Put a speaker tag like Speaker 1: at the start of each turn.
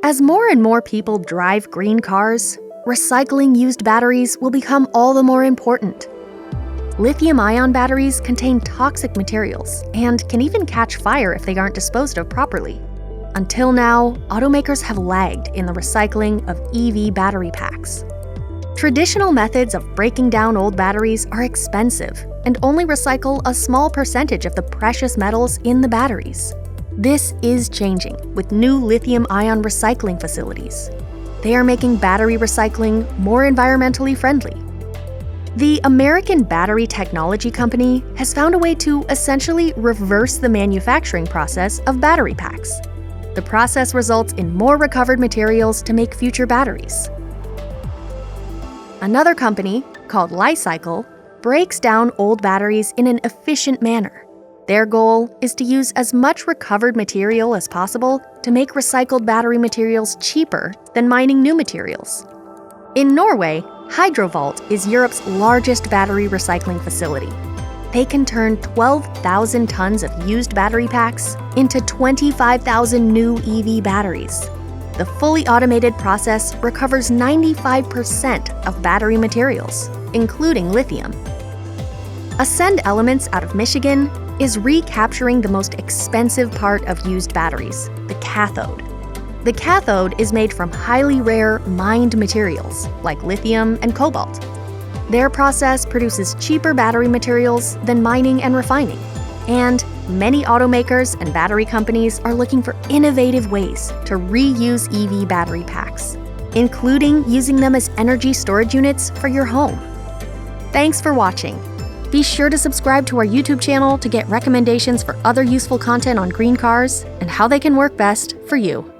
Speaker 1: As more and more people drive green cars, recycling used batteries will become all the more important. Lithium-ion batteries contain toxic materials and can even catch fire if they aren't disposed of properly. Until now, automakers have lagged in the recycling of EV battery packs. Traditional methods of breaking down old batteries are expensive and only recycle a small percentage of the precious metals in the batteries. This is changing with new lithium-ion recycling facilities. They are making battery recycling more environmentally friendly. The American Battery Technology Company has found a way to essentially reverse the manufacturing process of battery packs. The process results in more recovered materials to make future batteries. Another company, called Li-Cycle, breaks down old batteries in an efficient manner. Their goal is to use as much recovered material as possible to make recycled battery materials cheaper than mining new materials. In Norway, Hydrovault is Europe's largest battery recycling facility. They can turn 12,000 tons of used battery packs into 25,000 new EV batteries. The fully automated process recovers 95% of battery materials, including lithium. Ascend Elements out of Michigan is recapturing the most expensive part of used batteries, the cathode. The cathode is made from highly rare mined materials like lithium and cobalt. Their process produces cheaper battery materials than mining and refining. And many automakers and battery companies are looking for innovative ways to reuse EV battery packs, including using them as energy storage units for your home. Thanks for watching. Be sure to subscribe to our YouTube channel to get recommendations for other useful content on green cars and how they can work best for you.